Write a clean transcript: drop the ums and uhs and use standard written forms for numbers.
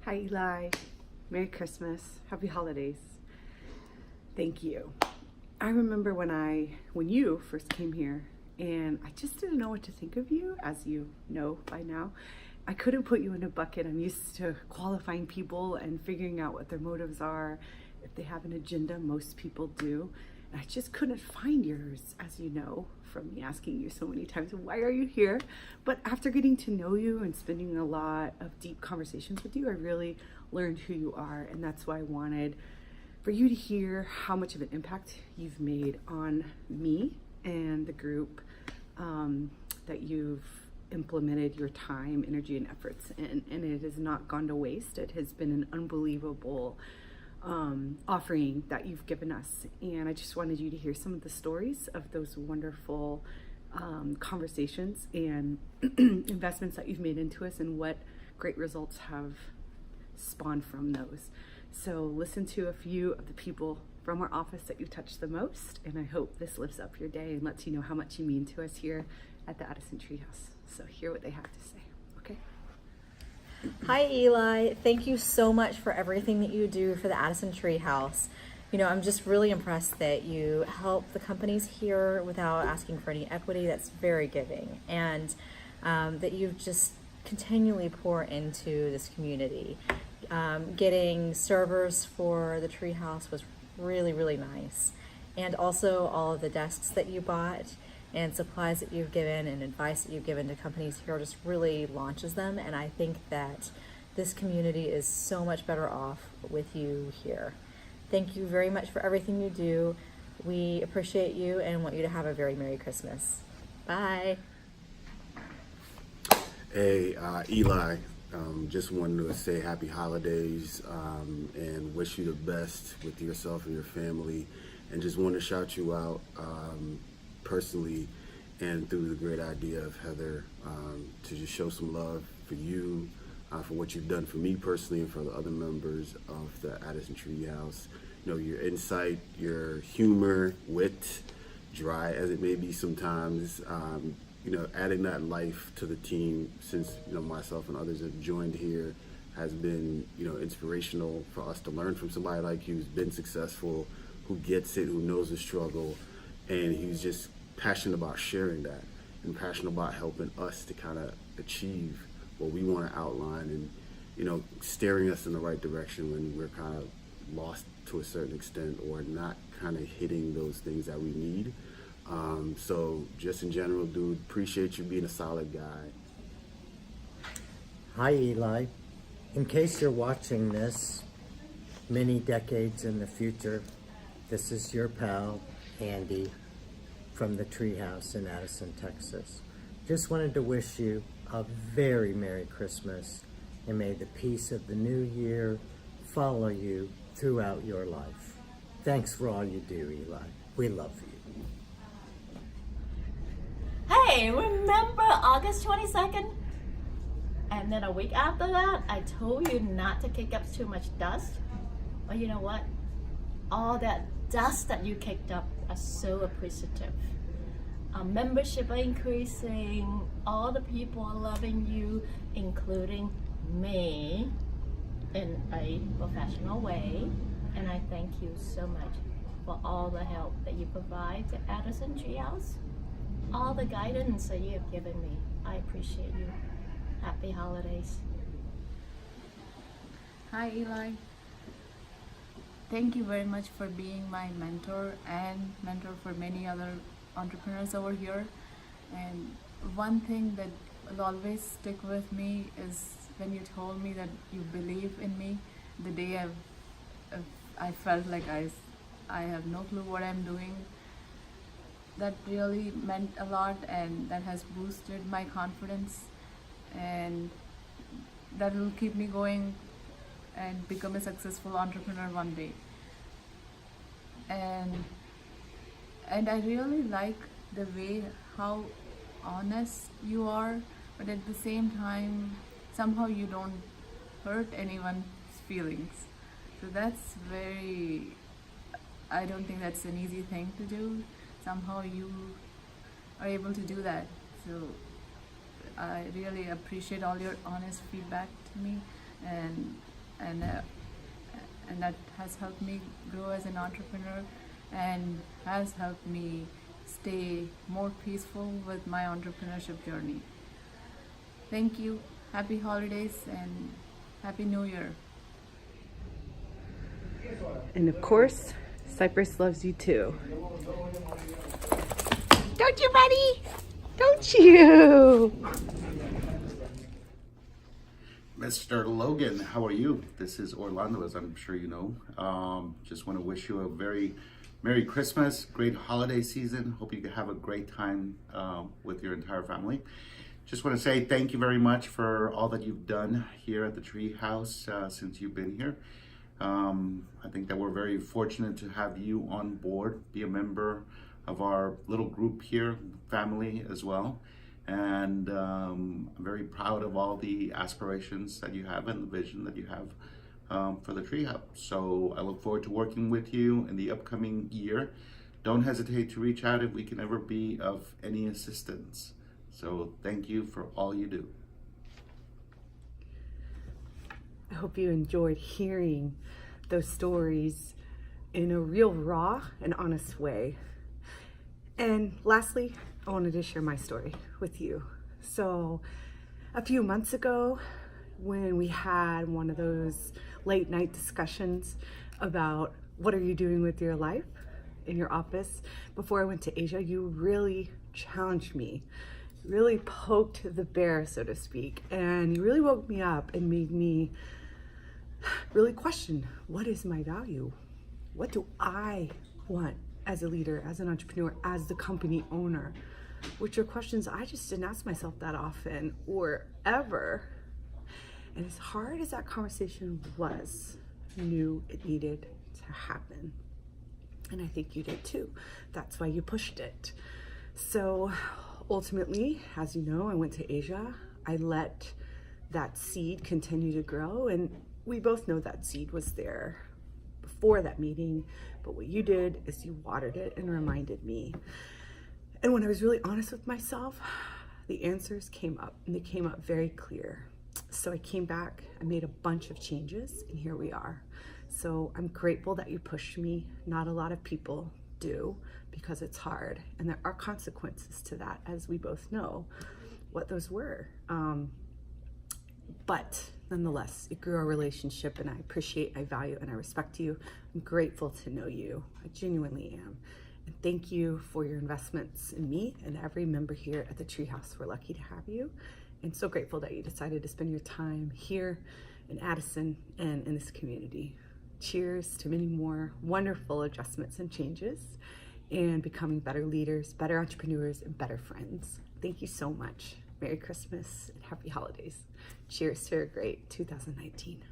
Hi Eli, Merry Christmas, Happy Holidays. Thank you. I remember when you first came here and I just didn't know what to think of you, as you know by now. I couldn't put you in a bucket. I'm used to qualifying people and figuring out what their motives are, if they have an agenda. Most people do. And I just couldn't find yours, as you know, from me asking you so many times, why are you here? But after getting to know you and spending a lot of deep conversations with you, I really learned who you are. And that's why I wanted for you to hear how much of an impact you've made on me and the group, that you've implemented your time, energy, and efforts in, and it has not gone to waste. It has been an unbelievable offering that you've given us, and I just wanted you to hear some of the stories of those wonderful conversations and investments that you've made into us, and what great results have spawned from those. So listen to a few of the people from our office that you touched the most, and I hope this lifts up your day and lets you know how much you mean to us here at the Addison Treehouse. So hear what they have to say, okay? Hi Eli, thank you so much for everything that you do for the Addison Treehouse. You know, I'm just really impressed that you help the companies here without asking for any equity. That's very giving. And that you just continually pour into this community. Getting servers for the Treehouse was really, really nice. And also all of the desks that you bought and supplies that you've given and advice that you've given to companies here just really launches them. And I think that this community is so much better off with you here. Thank you very much for everything you do. We appreciate you and want you to have a very Merry Christmas. Bye. Hey, Eli, just wanted to say happy holidays and wish you the best with yourself and your family. And just want to shout you out personally and through the great idea of Heather to just show some love for you, for what you've done for me personally and for the other members of the Addison Treehouse. You know, your insight, your humor, wit, dry as it may be sometimes, you know, adding that life to the team since, you know, myself and others have joined here has been, you know, inspirational for us to learn from somebody like you who's been successful, who gets it, who knows the struggle, and he's just passionate about sharing that and passionate about helping us to kind of achieve what we want to outline and, you know, steering us in the right direction when we're kind of lost to a certain extent or not kind of hitting those things that we need. So just in general, dude, appreciate you being a solid guy. Hi Eli. In case you're watching this many decades in the future, this is your pal, Andy, from the Treehouse in Addison, Texas. Just wanted to wish you a very Merry Christmas, and may the peace of the new year follow you throughout your life. Thanks for all you do, Eli. We love you. Hey, remember August 22nd? And then a week after that, I told you not to kick up too much dust. Well, you know what? All that dust that you kicked up are so appreciative. Our membership are increasing, all the people are loving you, including me, in a professional way. And I thank you so much for all the help that you provide to Addison Treehouse, all the guidance that you have given me. I appreciate you. Happy holidays. Hi Eli. Thank you very much for being my mentor and mentor for many other entrepreneurs over here. And one thing that will always stick with me is when you told me that you believe in me. The day I felt like I have no clue what I'm doing. That really meant a lot, and that has boosted my confidence, and that will keep me going and become a successful entrepreneur one day. And I really like the way how honest you are, but at the same time somehow you don't hurt anyone's feelings. So that's very, I don't think that's an easy thing to do. Somehow you are able to do that. So I really appreciate all your honest feedback to me, and and that has helped me grow as an entrepreneur and has helped me stay more peaceful with my entrepreneurship journey. Thank you. Happy holidays and Happy New Year. And of course, Cypress loves you too. Don't you, buddy? Don't you? Mr. Logan, how are you? This is Orlando, as I'm sure you know. Just want to wish you a very Merry Christmas, great holiday season. Hope you have a great time with your entire family. Just want to say thank you very much for all that you've done here at the Treehouse since you've been here. I think that we're very fortunate to have you on board, be a member of our little group here, family as well. And I'm very proud of all the aspirations that you have and the vision that you have for the Treehouse. So I look forward to working with you in the upcoming year. Don't hesitate to reach out if we can ever be of any assistance. So thank you for all you do. I hope you enjoyed hearing those stories in a real raw and honest way. And lastly, I wanted to share my story with you. So a few months ago, when we had one of those late night discussions about what are you doing with your life in your office, before I went to Asia, you really challenged me, really poked the bear, so to speak, and you really woke me up and made me really question, what is my value? What do I want as a leader, as an entrepreneur, as the company owner? Which are questions I just didn't ask myself that often or ever. And as hard as that conversation was, I knew it needed to happen. And I think you did too. That's why you pushed it. So ultimately, as you know, I went to Asia. I let that seed continue to grow, and we both know that seed was there before that meeting, but what you did is you watered it and reminded me. And when I was really honest with myself, the answers came up, and they came up very clear. So I came back, I made a bunch of changes, and here we are. So I'm grateful that you pushed me. Not a lot of people do, because it's hard, and there are consequences to that, as we both know what those were. But nonetheless, it grew our relationship, and I appreciate, I value, and I respect you. I'm grateful to know you. I genuinely am. And thank you for your investments in me and every member here at the Treehouse. We're lucky to have you, and so grateful that you decided to spend your time here in Addison and in this community. Cheers to many more wonderful adjustments and changes, and becoming better leaders, better entrepreneurs, and better friends. Thank you so much. Merry Christmas and Happy Holidays. Cheers to a great 2019.